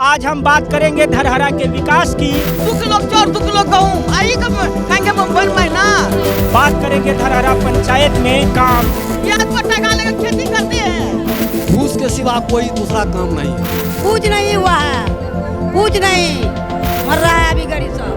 आज हम बात करेंगे धरहरा के विकास की। 2 किलो चाउर 2 किलो गेहूँ आई कब खाएंगे भर महीना। बात करेंगे धरहरा पंचायत में काम। ब्याज पर टका लेकर खेती करते हैं। घूस के सिवा कोई दूसरा काम नहीं। कुछ नहीं हुआ है, कुछ नहीं, मर रहा है अभी गरीब सब।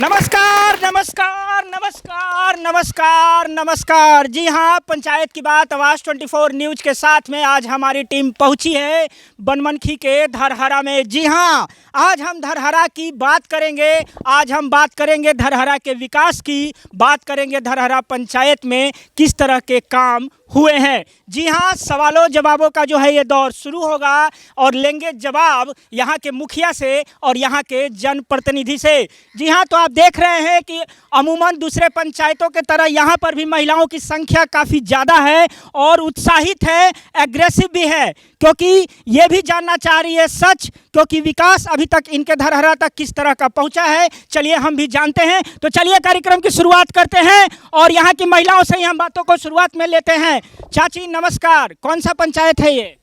नमस्कार नमस्कार नमस्कार नमस्कार नमस्कार। जी हाँ, पंचायत की बात आवाज़ 24 न्यूज़ के साथ में आज हमारी टीम पहुंची है बनमनखी के धरहरा में। जी हाँ, आज हम धरहरा की बात करेंगे। आज हम बात करेंगे धरहरा के विकास की, बात करेंगे धरहरा पंचायत में किस तरह के काम हुए हैं। जी हाँ, सवालों जवाबों का जो है ये दौर शुरू होगा और लेंगे जवाब यहाँ के मुखिया से और यहाँ के जनप्रतिनिधि से। जी हाँ, तो आप देख रहे हैं कि अमूमन दूसरे पंचायतों के तरह यहाँ पर भी महिलाओं की संख्या काफ़ी ज़्यादा है और उत्साहित है, एग्रेसिव भी है, क्योंकि ये भी जानना चाह रही है सच, क्योंकि विकास अभी तक इनके धरहरा तक किस तरह का पहुँचा है। चलिए हम भी जानते हैं। तो चलिए कार्यक्रम की शुरुआत करते हैं और यहाँ की महिलाओं से ही हम बातों को शुरुआत में लेते हैं। चाची नमस्कार, कौन सा पंचायत है ये?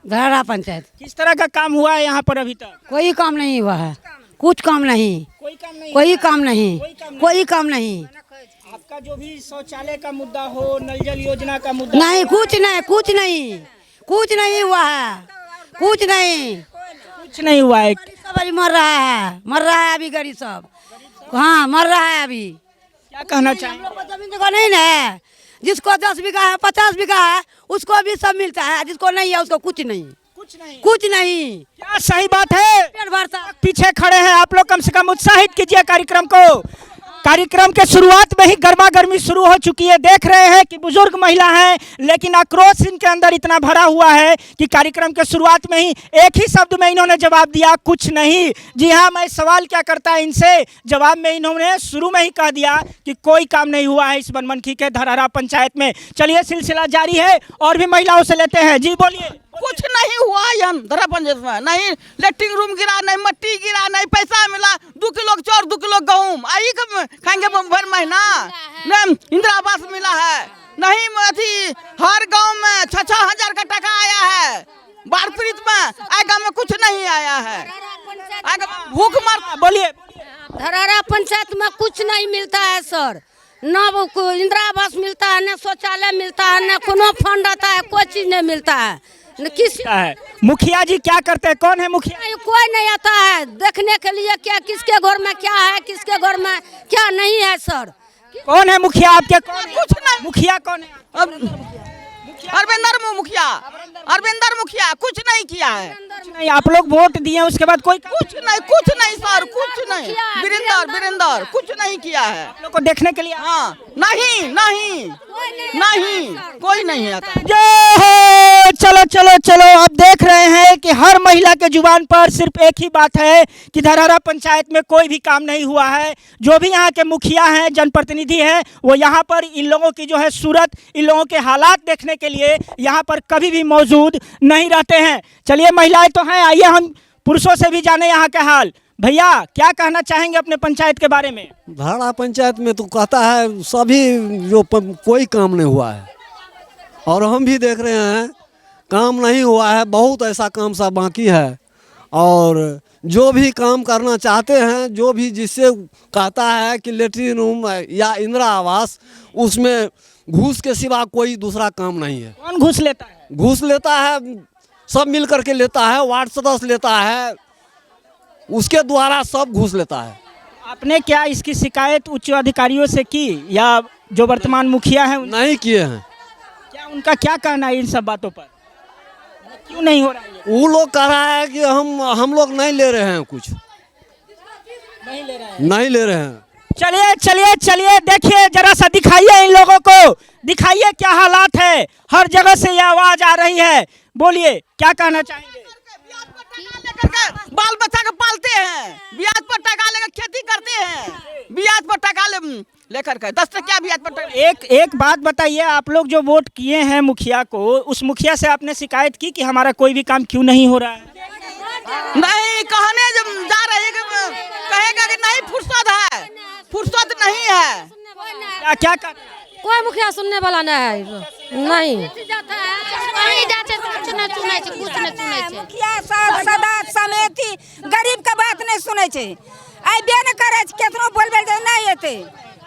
धरहरा पंचायत। किस तरह का काम हुआ है यहाँ पर अभी तक? कोई काम नहीं हुआ है, कुछ काम नहीं, कोई काम नहीं, कोई काम नहीं, कोई काम नहीं। आपका जो भी शौचालय का मुद्दा हो, नल जल योजना का मुद्दा नहीं, कुछ नहीं, कुछ नहीं, कुछ नहीं हुआ है, कुछ नहीं, कुछ नहीं हुआ है। सब अभी मर रहा है, मर रहा है अभी गरीब सब। हाँ, मर रहा है अभी। क्या कहना चाहेंगे? हम लोग को जमीन जगह नहीं है, जिसको 10 बीघा है, 50 बीघा है, उसको भी सब मिलता है, जिसको नहीं है उसको कुछ नहीं, कुछ नहीं, कुछ नहीं। क्या सही बात है? पेट भरता। पीछे खड़े हैं आप लोग, कम से कम उत्साहित कीजिए कार्यक्रम को। कार्यक्रम के शुरुआत में ही गर्मा गर्मी शुरू हो चुकी है। देख रहे हैं कि बुजुर्ग महिला हैं, लेकिन आक्रोश इनके अंदर इतना भरा हुआ है कि कार्यक्रम के शुरुआत में ही एक ही शब्द में इन्होंने जवाब दिया, कुछ नहीं। जी हाँ, मैं सवाल क्या करता है इनसे, जवाब में इन्होंने शुरू में ही कह दिया कि कोई काम नहीं हुआ है इस बनमनखी के धरहरा पंचायत में। चलिए सिलसिला जारी है और भी महिलाओं से लेते हैं। जी बोलिए। कुछ नहीं हुआ यहाँ धरा पंचायत में। नहीं लेटरिंग रूम गिरा, नहीं मट्टी गिरा, नहीं पैसा मिला। 2 किलो चाउर 2 किलो गेहूँ आई कब खाएंगे भर महीना। नहीं इंदिरा आवास मिला है, नहीं अथी हर गांव में 6-6 हजार का टका आया है। बाढ़ पीड़ित में आए गाँव में कुछ नहीं आया है। भूख मर। बोलिए। धरहरा पंचायत में कुछ नहीं मिलता है सर, न इंदिरा आवास मिलता है, न शौचालय मिलता है, न कोनो फंड आता है, कोई चीज नहीं मिलता है। किस है मुखिया जी क्या करते हैं? कौन है मुखिया? कोई नहीं आता है देखने के लिए क्या किसके घर में क्या है, किसके घर में क्या नहीं है सर। कौन है मुखिया आपके? कौन है? कुछ नहीं। मुखिया कौन है? अरविंदर मुखिया, अरविंदर मुखिया कुछ नहीं किया है। नहीं, आप लोग वोट दिए उसके बाद कोई कुछ नहीं सर, कुछ नहीं। वीरेंद्र कुछ नहीं किया है। आप लोग को देखने के लिए? हाँ, नहीं नहीं नहीं, कोई नहीं आता। जय हो। चलो चलो चलो, अब देख रहे हैं कि हर महिला के जुबान पर सिर्फ एक ही बात है कि धरहरा पंचायत में कोई भी काम नहीं हुआ है। जो भी यहाँ के मुखिया हैं, जनप्रतिनिधि हैं, वो यहाँ पर इन लोगों की जो है सूरत, इन लोगों के हालात देखने के लिए यहाँ पर कभी भी मौजूद नहीं रहते हैं। चलिए महिलाएं तो हैं, आइए हम पुरुषों से भी जाने यहाँ के हाल। भैया क्या कहना चाहेंगे अपने पंचायत के बारे में? धरहरा पंचायत में तो कहता है सभी जो कोई काम नहीं हुआ है और हम भी देख रहे हैं काम नहीं हुआ है। बहुत ऐसा काम सब बाकी है और जो भी काम करना चाहते हैं, जो भी जिससे कहता है कि लेटरिन रूम या इंदिरा आवास, उसमें घूस के सिवा कोई दूसरा काम नहीं है। कौन घूस लेता है? घूस लेता है, सब मिल करके लेता है, वार्ड सदस्य लेता है, उसके द्वारा सब घूस लेता है। आपने क्या इसकी शिकायत उच्च अधिकारियों से की या जो वर्तमान मुखिया है नहीं किए हैं। क्या उनका क्या कहना है इन सब बातों पर? क्यों नहीं हो रहा है? वो लोग कह रहा है कि हम लोग नहीं ले रहे हैं, कुछ नहीं ले रहे हैं। नहीं ले रहे हैं। चलिए चलिए चलिए, देखिए जरा सा दिखाइए इन लोगों को, दिखाइए क्या हालात है। हर जगह से ये आवाज आ रही है। बोलिए क्या कहना चाहेंगे? बाल बच्चा को पालते हैं, ब्याज पर टका लेकर खेती करते हैं, ब्याज पर टका लेकर के 10 टका ब्याज पर टका। एक बात बताइए, आप लोग जो वोट किए हैं मुखिया को, उस मुखिया से आपने शिकायत की कि हमारा कोई भी काम क्यों नहीं हो रहा है? नहीं, कहने जब जा रहे कहेगा कि नहीं फुर्सत है, फुर्सत नहीं है। क्या क्या कर कोई मुखिया सुनने वाला नहीं है नहीं मुखिया सब सदा समेती गरीब के बात नहीं सुने छे अबे न करे केतनो बोलबे नहीं एते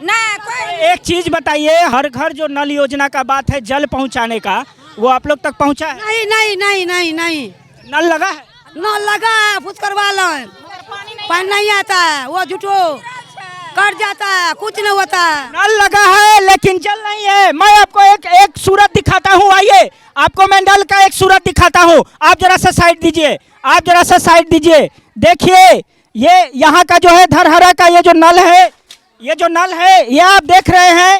ना कोई। एक चीज बताइए, हर घर जो नल योजना का बात है जल पहुंचाने का, वो आप लोग तक पहुंचा है? नहीं नहीं नहीं नहीं नहीं नल लगा है? न लगा है, फुट करवा लो, पानी नहीं आता है, वो झूठो कट जाता है, कुछ नहीं होता है। नल लगा है लेकिन जल नहीं है। मैं आपको एक सूरत दिखाता हूँ, आइए आपको मैं नल का एक सूरत दिखाता हूँ। आप जरा सा साइड दीजिए, आप जरा सा साइड दीजिए। देखिए ये यहाँ का जो है धरहरा का ये जो नल है, ये जो नल है ये आप देख रहे हैं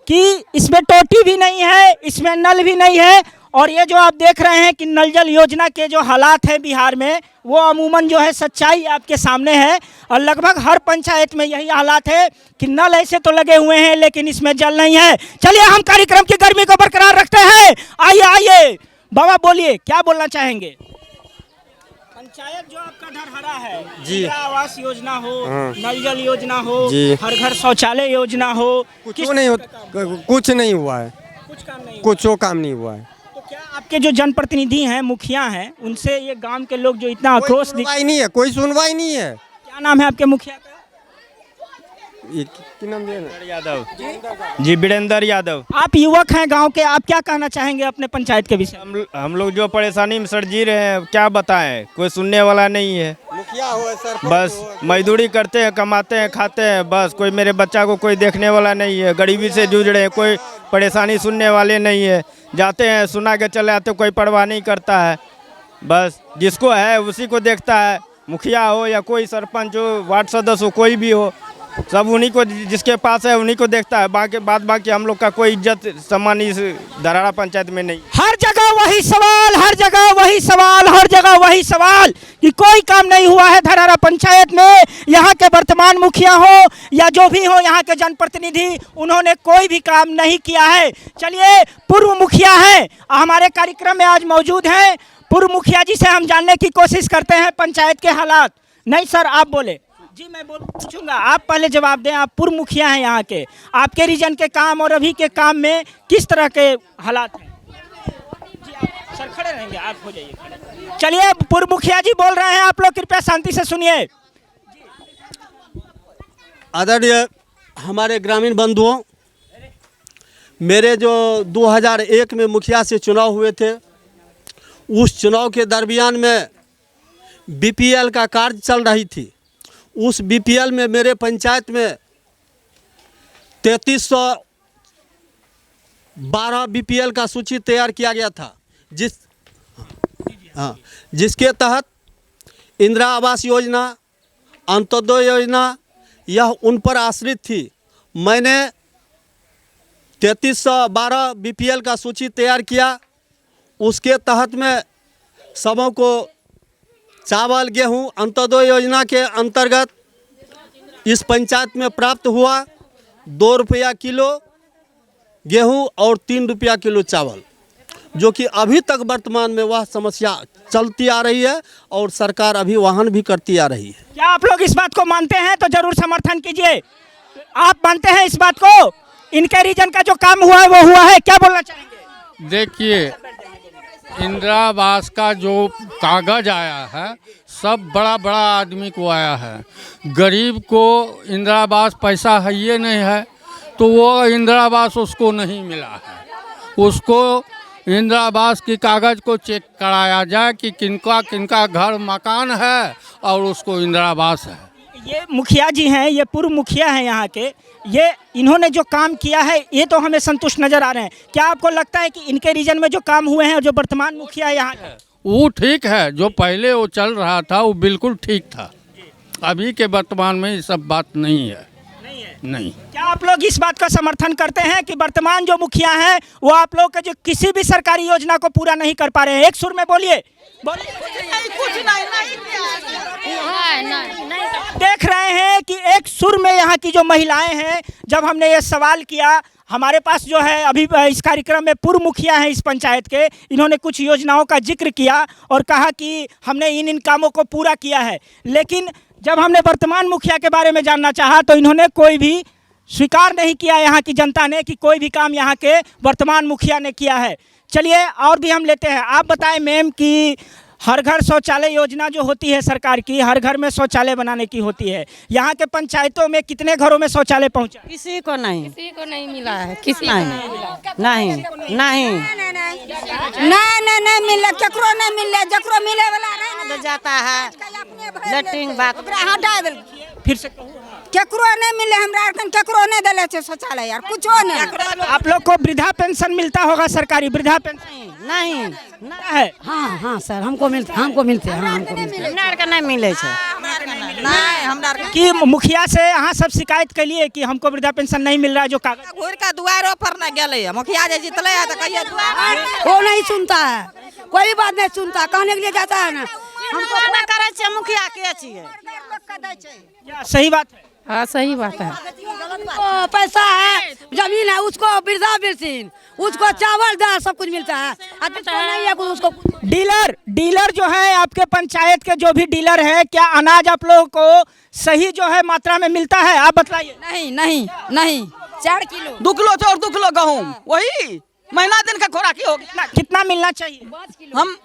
कि इसमें टोटी भी नहीं है, इसमें नल भी नहीं है। और ये जो आप देख रहे हैं कि नल जल योजना के जो हालात हैं बिहार में, वो अमूमन जो है सच्चाई आपके सामने है। और लगभग हर पंचायत में यही हालात है कि नल ऐसे तो लगे हुए हैं लेकिन इसमें जल नहीं है। चलिए हम कार्यक्रम की गर्मी को बरकरार रखते हैं। आइए आइए बाबा बोलिए, क्या बोलना चाहेंगे? पंचायत जो आपका धरहरा है, जी। इंदिरा आवास योजना हो, नल जल योजना हो, जी। हर घर शौचालय योजना हो, कुछ नहीं कुछ नहीं हुआ है, कुछ काम नहीं हुआ। कुछ काम नहीं हुआ है। तो क्या आपके जो जनप्रतिनिधि हैं, मुखिया हैं, उनसे ये गांव के लोग जो इतना कोई आक्रोश सुनवाई नहीं है, कोई सुनवाई नहीं है। क्या नाम है आपके मुखिया का? ये क्या नाम दिया ना? यादव जी, वीरेंद्र यादव। आप युवक हैं गांव के, आप क्या कहना चाहेंगे अपने पंचायत के विषय में? हम लोग जो परेशानी में सर जी रहे हैं, क्या बताएं, कोई सुनने वाला नहीं है। मुखिया हो सरपंच बस मजदूरी करते हैं, कमाते हैं, खाते हैं, बस कोई मेरे बच्चा को कोई देखने वाला नहीं है। गरीबी से जूझ रहे हैं, कोई परेशानी सुनने वाले नहीं है। जाते हैं सुना के चले आते, कोई परवाह नहीं करता है। बस जिसको है उसी को देखता है, मुखिया हो या कोई सरपंच हो, वार्ड सदस्य हो, कोई भी हो, सब उन्हीं को, जिसके पास है उन्हीं को देखता है। बाकी हम लोग का कोई इज्जत सम्मान इस धरहरा पंचायत में नहीं। हर जगह वही सवाल, हर जगह वही सवाल, हर जगह वही सवाल कि कोई काम नहीं हुआ है धरहरा पंचायत में। यहाँ के वर्तमान मुखिया हो या जो भी हो, यहाँ के जनप्रतिनिधि, उन्होंने कोई भी काम नहीं किया है। चलिए पूर्व मुखिया हैं हमारे कार्यक्रम में आज मौजूद हैं। पूर्व मुखिया जी से हम जानने की कोशिश करते हैं पंचायत के हालात। नहीं सर आप बोले जी, मैं पूछूंगा, आप पहले जवाब दें। आप पूर्व मुखिया हैं यहाँ के, आपके रीजन के काम और अभी के काम में किस तरह के हालात हैं? जी आप सर खड़े रहेंगे, आप हो जाइए खड़े। चलिए पूर्व मुखिया जी बोल रहे हैं, आप लोग कृपया शांति से सुनिए। आदरणीय हमारे ग्रामीण बंधुओं, मेरे जो 2001 में मुखिया से चुनाव हुए थे, उस चुनाव के दरमियान में बीपीएल का कार्य चल रही थी। उस बीपीएल में मेरे पंचायत में 3312 बीपीएल का सूची तैयार किया गया था, जिसके तहत इंदिरा आवास योजना, अंत्योदय योजना यह उन पर आश्रित थी। मैंने 3312 बीपीएल का सूची तैयार किया। उसके तहत में सबों को चावल गेहूं अंत्योदय योजना के अंतर्गत इस पंचायत में प्राप्त हुआ। 2 रुपया किलो गेहूं और 3 रुपया किलो चावल, जो कि अभी तक वर्तमान में वह समस्या चलती आ रही है और सरकार अभी वहन भी करती आ रही है। क्या आप लोग इस बात को मानते हैं? तो जरूर समर्थन कीजिए। आप मानते हैं इस बात को? इनके रीजन का जो काम हुआ है वो हुआ है, क्या बोलना चाहेंगे? देखिए, इंदिरा आवास का जो कागज आया है, सब बड़ा बड़ा आदमी को आया है। गरीब को इंदिरा आवास पैसा है ये नहीं है, तो वो इंदिरा आवास उसको नहीं मिला है। उसको इंदिरा आवास की कागज़ को चेक कराया जाए कि किनका किनका घर मकान है और उसको इंदिरा आवास है। ये मुखिया जी हैं, ये पूर्व मुखिया हैं यहाँ के, ये इन्होंने जो काम किया है ये तो हमें संतुष्ट नज़र आ रहे हैं। क्या आपको लगता है कि इनके रीजन में जो काम हुए हैं और जो वर्तमान मुखिया है यहाँ के, वो ठीक है? जो पहले वो चल रहा था वो बिल्कुल ठीक था। अभी के वर्तमान में ये सब बात नहीं है। नहीं। क्या आप लोग इस बात का समर्थन करते हैं कि वर्तमान जो मुखिया हैं वो आप लोग के जो किसी भी सरकारी योजना को पूरा नहीं कर पा रहे हैं? एक सुर में बोलिए, बोलिए। कुछ नहीं। देख रहे हैं कि एक सुर में यहाँ की जो महिलाएं हैं, जब हमने ये सवाल किया, हमारे पास जो है अभी इस कार्यक्रम में पूर्व मुखिया हैं इस पंचायत के, इन्होंने कुछ योजनाओं का जिक्र किया और कहा कि हमने इन कामों को पूरा किया है। लेकिन जब हमने वर्तमान मुखिया के बारे में जानना चाहा तो इन्होंने कोई भी स्वीकार नहीं किया यहाँ की जनता ने कि कोई भी काम यहाँ के वर्तमान मुखिया ने किया है। चलिए और भी हम लेते हैं। आप बताएं मैम कि हर घर शौचालय योजना जो होती है सरकार की, हर घर में शौचालय बनाने की होती है, यहाँ के पंचायतों में कितने घरों में शौचालय पहुँचा? किसी को नहीं, किसी को नहीं मिला है, किसी नहीं नहीं नहीं नहीं मिले, केकरो नहीं मिले, जकरो मिले वाला रहे ना जाता है लेटरिन बात हटा दे। फिर से केकरो नहीं मिले, हमरा अखन केकरो नहीं दिले छे शौचालय यार, कुछो नहीं। आप लोग को वृद्धा पेंशन मिलता होगा, सरकारी वृद्धा पेंशन नहीं है? हाँ हाँ सर, हमको मिलते हाँ हमको मिलते हमरा के नहीं मिले छे, नहीं हमरा कि मुखिया से अहाँ सब शिकायत करिए कि हमको वृद्धा पेंशन नहीं मिल रहा है जो कागज। घूर का दुआरो पर न गेले, मुखिया जे जीतले है तो कहिए दुआर वो नहीं सुनता है, कोई भी बात नहीं सुनता, कहने के लिए जाता है ना। हमको ना करे छे, मुखिया के छिए। क्या सही बात है? हाँ सही बात है। ओ, पैसा है, जमीन है, उसको वृद्धा पेंशन, उसको चावल दाल सब कुछ मिलता है, नहीं है कुछ उसको। डीलर जो है आपके पंचायत के, जो भी डीलर है, क्या अनाज आप लोगों को सही जो है मात्रा में मिलता है? आप बताइए। नहीं नहीं नहीं, 4 किलो 2 किलो चाउर 2 किलो गहूम, वही महीना दिन का खोराकी हो गया। कितना मिलना चाहिए? हम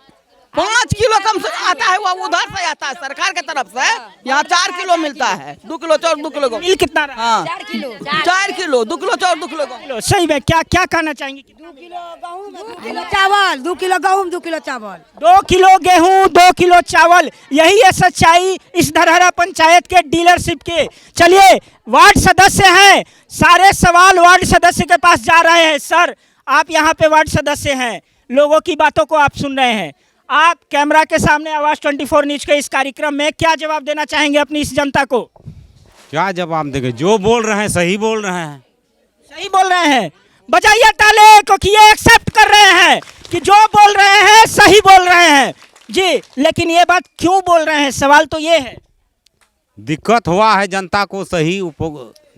5 किलो कम से आता है, वो उधर से आता है सरकार के तरफ से। यहाँ 4 किलो मिलता है, 2 किलो चाउर 2 किलो गहूम। मिल कितना रहा? हाँ 4 किलो 4 किलो 2 किलो चाउर 2 किलो गहूम। सही में क्या क्या कहना चाहेंगे? 2 किलो गहूम 2 किलो चावल, 2 किलो गहूम 2 किलो चावल, 2 किलो गेहूं 2 किलो चावल, यही है सच्चाई इस धरहरा पंचायत के डीलरशिप के। चलिए, वार्ड सदस्य हैं, सारे सवाल वार्ड सदस्य के पास जा रहे हैं। सर, आप यहाँ पे वार्ड सदस्य हैं, लोगों की बातों को आप सुन रहे हैं, आप कैमरा के सामने आवाज़ 24 न्यूज़ के इस कार्यक्रम में क्या जवाब देना चाहेंगे अपनी इस जनता को? क्या जवाब देंगे? जो बोल रहे हैं सही बोल रहे हैं। सही बोल रहे हैं, बजाइए ताले, क्योंकि ये एक्सेप्ट कर रहे हैं कि जो बोल रहे हैं सही बोल रहे हैं जी। लेकिन ये बात क्यों बोल रहे हैं, सवाल तो ये है। दिक्कत हुआ है जनता को, सही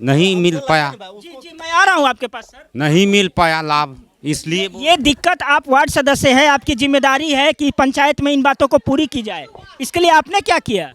नहीं मिल पाया। जी जी, मैं आ रहा हूँ आपके पास सर। नहीं मिल पाया लाभ, इसलिए ये दिक्कत, आप वार्ड सदस्य हैं, आपकी जिम्मेदारी है कि पंचायत में इन बातों को पूरी की जाए। इसके लिए आपने क्या किया?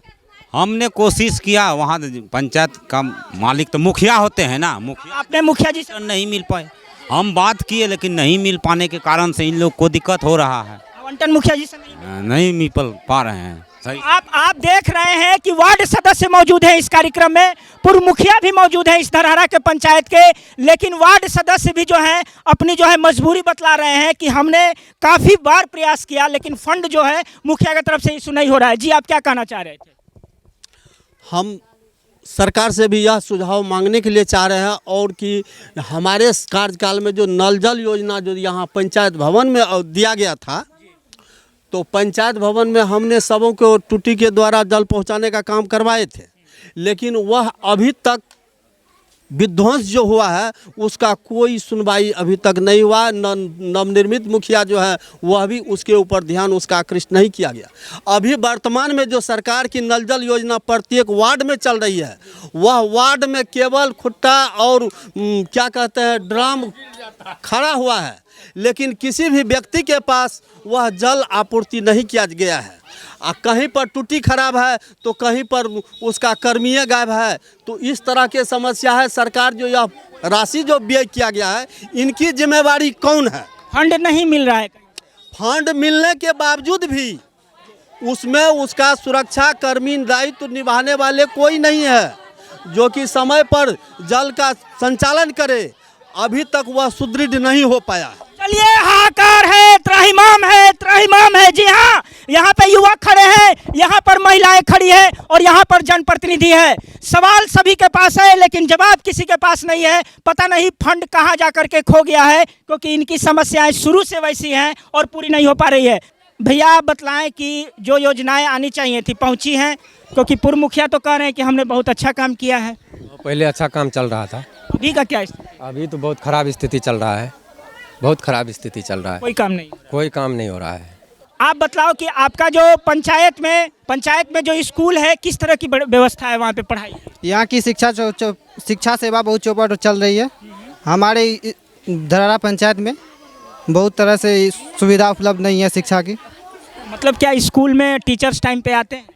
हमने कोशिश किया, वहाँ पंचायत का मालिक तो मुखिया होते हैं ना, मुखिया आपने मुखिया जी से नहीं मिल पाए। हम बात किए लेकिन नहीं मिल पाने के कारण से इन लोग को दिक्कत हो रहा है। आवंटन मुखिया जी से नहीं मिल पा रहे हैं। सही आप देख रहे हैं कि वार्ड सदस्य मौजूद है इस कार्यक्रम में, पूर्व मुखिया भी मौजूद है इस धरहरा के पंचायत के, लेकिन वार्ड सदस्य भी जो है अपनी जो है मजबूरी बतला रहे हैं कि हमने काफ़ी बार प्रयास किया लेकिन फंड जो है मुखिया की तरफ से इशू नहीं हो रहा है। जी, आप क्या कहना चाह रहे थे? हम सरकार से भी यह सुझाव मांगने के लिए चाह रहे हैं और कि हमारे कार्यकाल में जो नल जल योजना जो यहाँ पंचायत भवन में दिया गया था, तो पंचायत भवन में हमने सबों को टूटी के द्वारा जल पहुँचाने का काम करवाए थे, लेकिन वह अभी तक विध्वंस जो हुआ है उसका कोई सुनवाई अभी तक नहीं हुआ। नवनिर्मित मुखिया जो है वह भी उसके ऊपर ध्यान उसका आकृष्ट नहीं किया गया। अभी वर्तमान में जो सरकार की नल जल योजना प्रत्येक वार्ड में चल रही है, वह वार्ड में केवल खुट्टा और क्या कहते हैं ड्राम खड़ा हुआ है, लेकिन किसी भी व्यक्ति के पास वह जल आपूर्ति नहीं किया गया है। कहीं पर टूटी खराब है तो कहीं पर उसका कर्मीय गायब है। तो इस तरह के समस्या है। सरकार जो यह राशि जो व्यय किया गया है, इनकी जिम्मेवारी कौन है? फंड नहीं मिल रहा है। फंड मिलने के बावजूद भी उसमें उसका सुरक्षा कर्मी दायित्व निभाने वाले कोई नहीं है जो कि समय पर जल का संचालन करे। अभी तक वह सुदृढ़ नहीं हो पाया। चलिए, हाहाकार है, त्राहिमाम है, त्राहिमाम है। जी हाँ, यहाँ पे युवक खड़े हैं, यहाँ पर महिलाएं खड़ी है और यहाँ पर जनप्रतिनिधि है। सवाल सभी के पास है लेकिन जवाब किसी के पास नहीं है। पता नहीं फंड कहाँ जा कर के खो गया है, क्योंकि इनकी समस्याएं शुरू से वैसी हैं और पूरी नहीं हो पा रही है। भैया, आप बतलाएं कि जो योजनाएं आनी चाहिए थी पहुँची हैं? क्योंकि पूर्व मुखिया तो कह रहे हैं कि हमने बहुत अच्छा काम किया है। पहले अच्छा काम चल रहा था, अभी का क्या स्थिति? अभी तो बहुत खराब स्थिति चल रहा है, बहुत खराब स्थिति चल रहा है। कोई काम नहीं, कोई काम नहीं हो रहा है। आप बतलाओ कि आपका जो पंचायत में जो स्कूल है, किस तरह की व्यवस्था है वहाँ पे पढ़ाई? यहाँ की शिक्षा सेवा बहुत चौपट चल रही है। हमारे धरहरा पंचायत में बहुत तरह से सुविधा उपलब्ध नहीं है शिक्षा की। मतलब क्या स्कूल में टीचर्स टाइम पे आते हैं?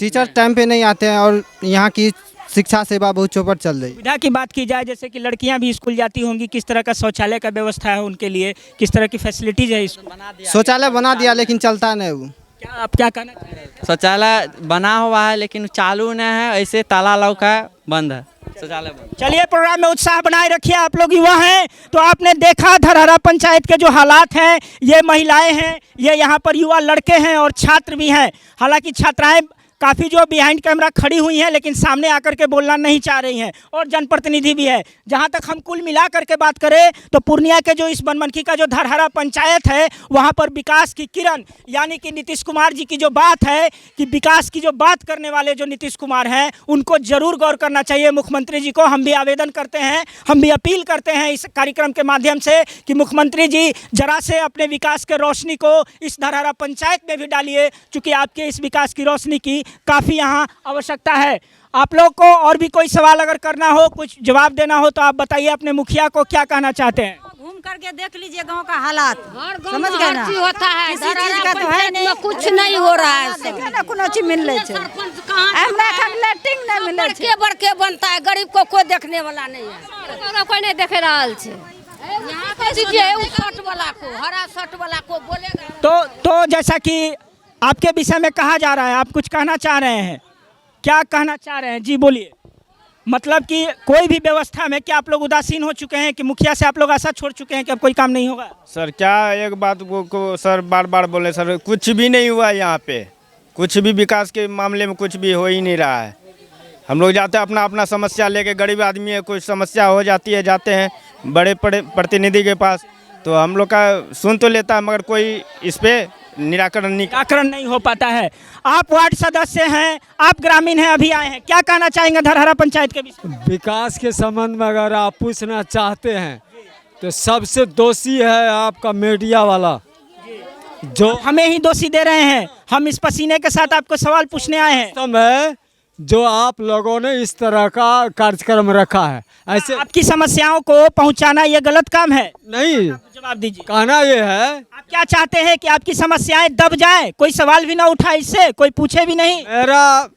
टीचर टाइम पे नहीं आते हैं और यहाँ की शिक्षा सेवा बहुत चौपट चल रही है। सुविधा की बात की जाए, जैसे कि लड़कियां भी स्कूल जाती होंगी, किस तरह का शौचालय का व्यवस्था है उनके लिए, किस तरह की फैसिलिटीज है स्कूल? शौचालय बना दिया लेकिन चलता नहीं वो। क्या आप क्या कहना चाह रहे हैं? शौचालय बना हुआ है लेकिन चालू नहीं है, ऐसे ताला लौका बंद है, शौचालय बंद। चलिए, प्रोग्राम में उत्साह बनाए रखिए। आप लोग युवा हैं तो आपने देखा धरहरा पंचायत के जो हालात हैं, ये महिलाएं हैं, ये यहाँ पर युवा लड़के हैं और छात्र भी हैं। हालांकि छात्राएं काफ़ी जो बिहाइंड कैमरा खड़ी हुई हैं, लेकिन सामने आकर के बोलना नहीं चाह रही हैं, और जनप्रतिनिधि भी है। जहां तक हम कुल मिला करके बात करें तो पूर्णिया के जो इस बनमनखी का जो धरहरा पंचायत है, वहां पर विकास की किरण यानी कि नीतीश कुमार जी की जो बात है कि विकास की जो बात करने वाले जो नीतीश कुमार हैं, उनको जरूर गौर करना चाहिए मुख्यमंत्री जी को। हम भी आवेदन करते हैं, हम भी अपील करते हैं इस कार्यक्रम के माध्यम से कि मुख्यमंत्री जी जरा से अपने विकास के रोशनी को इस धरहरा पंचायत में भी डालिए, चूँकि आपके इस विकास की रोशनी की काफ़ी यहाँ आवश्यकता है। आप लोग को और भी कोई सवाल अगर करना हो, कुछ जवाब देना हो तो आप बताइए अपने मुखिया को क्या कहना चाहते हैं। घूम करके देख लीजिए गांव का हालात, समझ गए ना? होता है किसी चीज का तो है नहीं, कुछ नहीं हो रहा है। देखा ना कोनो चीज मिल रही है, हमरा एखन लेटिंग नहीं मिल रही है। बड़के बनता है, गरीब को कोई देखने वाला नहीं है, कोई नहीं देख रहा है। यहाँ कह दीजिए उस शर्ट वाला को, हरा शर्ट वाला को बोलेगा। तो जैसा कि आपके विषय में कहा जा रहा है, आप कुछ कहना चाह रहे हैं, क्या कहना चाह रहे हैं? जी बोलिए। मतलब कि कोई भी व्यवस्था में क्या आप लोग उदासीन हो चुके हैं कि मुखिया से आप लोग आशा छोड़ चुके हैं कि अब कोई काम नहीं होगा? सर क्या एक बात को सर बार बार बोले, सर कुछ भी नहीं हुआ यहाँ पे, कुछ भी विकास के मामले में कुछ भी हो ही नहीं रहा है। हम लोग जाते हैं अपना अपना समस्या लेके, गरीब आदमी है, कोई समस्या हो जाती है, जाते हैं बड़े प्रतिनिधि के पास, तो हम लोग का सुन तो लेता है मगर कोई इस पर निराकरण नहीं हो पाता है। आप वार्ड सदस्य हैं, आप ग्रामीण हैं, अभी आए हैं, क्या कहना चाहेंगे धरहरा पंचायत के विषय? विकास के संबंध में अगर आप पूछना चाहते हैं तो सबसे दोषी है आपका मीडिया वाला, जो हमें ही दोषी दे रहे हैं। हम इस पसीने के साथ आपको सवाल पूछने आए हैं। समय जो आप लोगों ने इस तरह का कार्यक्रम रखा है, ऐसे आपकी समस्याओं को पहुंचाना ये गलत काम है? नहीं, जवाब दीजिए। कहना ये है, आप क्या चाहते हैं कि आपकी समस्याएं दब जाएं, कोई सवाल भी ना उठाए, इससे कोई पूछे भी नहीं? मेरा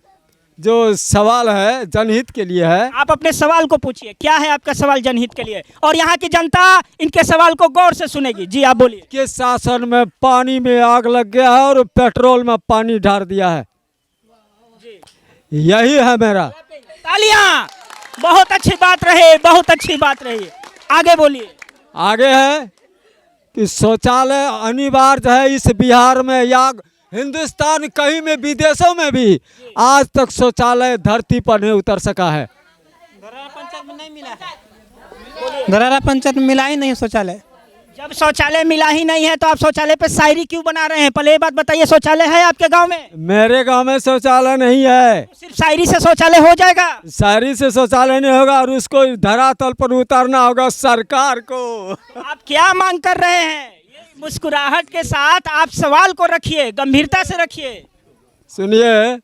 जो सवाल है जनहित के लिए है। आप अपने सवाल को पूछिए, क्या है आपका सवाल जनहित के लिए, और यहाँ की जनता इनके सवाल को गौर से सुनेगी। जी आप बोलिए। के शासन में पानी में आग लग गया है और पेट्रोल में पानी ढार दिया है, यही है मेरा। तालियां, बहुत अच्छी बात रही, बहुत अच्छी बात रही। आगे बोलिए। आगे है कि शौचालय अनिवार्य है इस बिहार में या हिंदुस्तान कहीं में, विदेशों में भी आज तक शौचालय धरती पर नहीं उतर सका है। धरहरा पंचायत में नहीं मिला है, धरहरा पंचायत में मिला ही नहीं शौचालय। जब शौचालय मिला ही नहीं है तो आप शौचालय पे शायरी क्यों बना रहे हैं? पहले ये बात बताइए, शौचालय है आपके गांव में? मेरे गांव में शौचालय नहीं है। सिर्फ शायरी से शौचालय हो जाएगा? शायरी से शौचालय नहीं होगा और उसको धरातल पर उतारना होगा सरकार को। आप क्या मांग कर रहे हैं? मुस्कुराहट के साथ आप सवाल को रखिए, गंभीरता से रखिए। सुनिए,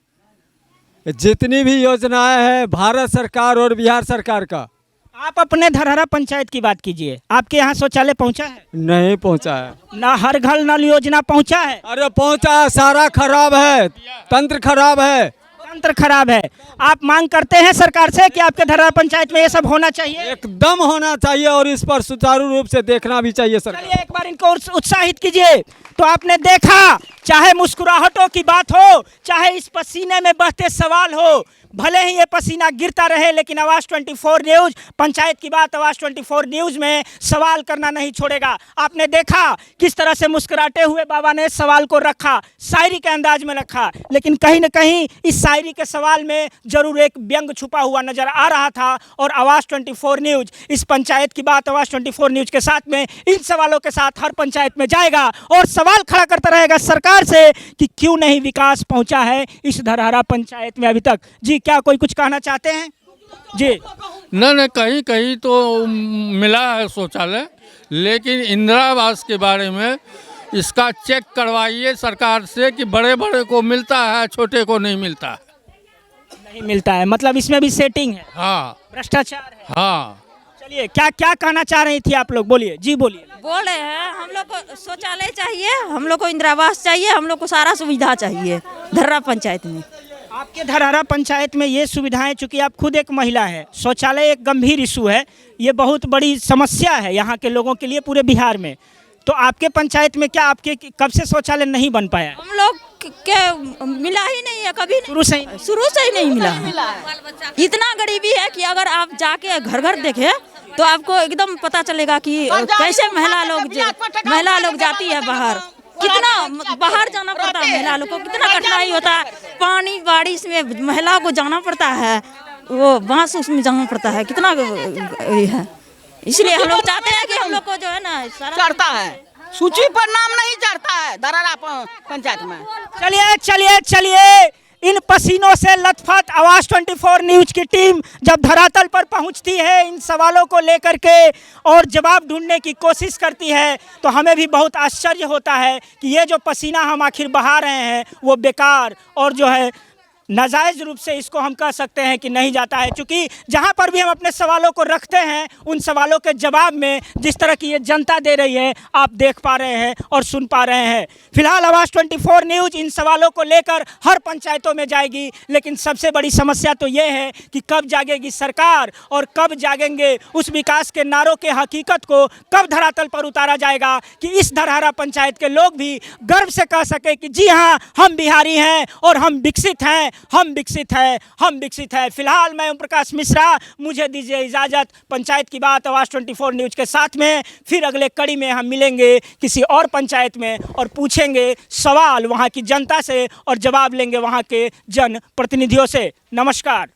जितनी भी योजनाएं हैं भारत सरकार और बिहार सरकार का, आप अपने धरहरा पंचायत की बात कीजिए। आपके यहाँ शौचालय पहुँचा है? नहीं पहुँचा है। ना हर घर नल योजना पहुँचा है? अरे पहुँचा है, सारा खराब है, तंत्र खराब है, तंत्र खराब है। आप मांग करते हैं सरकार से कि आपके धरहरा पंचायत में ये सब होना चाहिए? एकदम होना चाहिए और इस पर सुचारू रूप से देखना भी चाहिए सरकार। चलिए एक बार इनको उत्साहित कीजिए। तो आपने देखा, चाहे मुस्कुराहटों की बात हो, चाहे इस पसीने में बहते सवाल हो, भले ही ये पसीना गिरता रहे, लेकिन आवाज़ 24 न्यूज़, पंचायत की बात आवाज़ 24 न्यूज़ में सवाल करना नहीं छोड़ेगा। आपने देखा किस तरह से मुस्कुराते हुए बाबा ने सवाल को रखा, शायरी के अंदाज में रखा, लेकिन कहीं न कहीं इस शायरी के सवाल में जरूर एक व्यंग छुपा हुआ नजर आ रहा था। और आवाज़ 24 न्यूज़, इस पंचायत की बात आवाज़ 24 न्यूज़ के साथ में इन सवालों के साथ हर पंचायत में जाएगा और सवाल खड़ा करता रहेगा सरकार से कि क्यों नहीं विकास पहुंचा है इस धरहरा पंचायत में अभी तक। जी क्या कोई कुछ कहना चाहते हैं? जी नहीं, कहीं कहीं तो मिला है शौचालय, लेकिन इंदिरा आवास के बारे में इसका चेक करवाइए सरकार से कि बड़े बड़े को मिलता है, छोटे को नहीं मिलता है। नहीं मिलता है, मतलब इसमें भी सेटिंग है? हाँ, भ्रष्टाचार है। हाँ। चलिए, क्या क्या कहना चाह रही थी आप लोग? बोलिए। जी बोलिए। बोल रहे हैं, हम लोग को शौचालय चाहिए, हम लोग को इंदिरा आवास चाहिए, हम लोग को सारा सुविधा चाहिए धरहरा पंचायत में। आपके धरहरा पंचायत में ये सुविधाएं, चूंकि आप खुद एक महिला है, शौचालय एक गंभीर इशू है, ये बहुत बड़ी समस्या है यहाँ के लोगों के लिए पूरे बिहार में। तो आपके पंचायत में क्या आपके कब से शौचालय नहीं बन पाया? हम लोग के मिला ही नहीं है कभी, शुरू से ही नहीं मिला है। इतना गरीबी है कि अगर आप जाके घर घर देखें तो आपको एकदम पता चलेगा कि कैसे महिला लोग जाती है बाहर, कितना बाहर जाना पड़ता है महिला लोग को, कितना कठिनाई होता है। पानी बारिश में महिला को जाना पड़ता है, वो बांस उसमें जाना पड़ता है, कितना ये है। इसलिए हम लोग चाहते हैं कि हम लोग को जो है ना चढ़ता है, सूची पर नाम नहीं चढ़ता है धरहरा पंचायत में। चलिए चलिए चलिए, इन पसीनों से लथपथ आवाज 24 न्यूज की टीम जब धरातल पर पहुंचती है, इन सवालों को लेकर के और जवाब ढूंढने की कोशिश करती है, तो हमें भी बहुत आश्चर्य होता है कि ये जो पसीना हम आखिर बहा रहे हैं वो बेकार और जो है नाजायज़ रूप से इसको हम कह सकते हैं कि नहीं जाता है। क्योंकि जहाँ पर भी हम अपने सवालों को रखते हैं, उन सवालों के जवाब में जिस तरह की ये जनता दे रही है, आप देख पा रहे हैं और सुन पा रहे हैं। फिलहाल आवाज़ 24 न्यूज़ इन सवालों को लेकर हर पंचायतों में जाएगी, लेकिन सबसे बड़ी समस्या तो ये है कि कब जागेगी सरकार और कब जागेंगे उस विकास के नारों के हकीकत को कब धरातल पर उतारा जाएगा कि इस धरहरा पंचायत के लोग भी गर्व से कह सके कि जी हाँ, हम बिहारी हैं और हम विकसित हैं, हम विकसित है, हम विकसित है। फिलहाल मैं ओम प्रकाश मिश्रा, मुझे दीजिए इजाज़त। पंचायत की बात आवाज़ 24 न्यूज़ के साथ में फिर अगले कड़ी में हम मिलेंगे किसी और पंचायत में और पूछेंगे सवाल वहाँ की जनता से और जवाब लेंगे वहाँ के जन प्रतिनिधियों से। नमस्कार।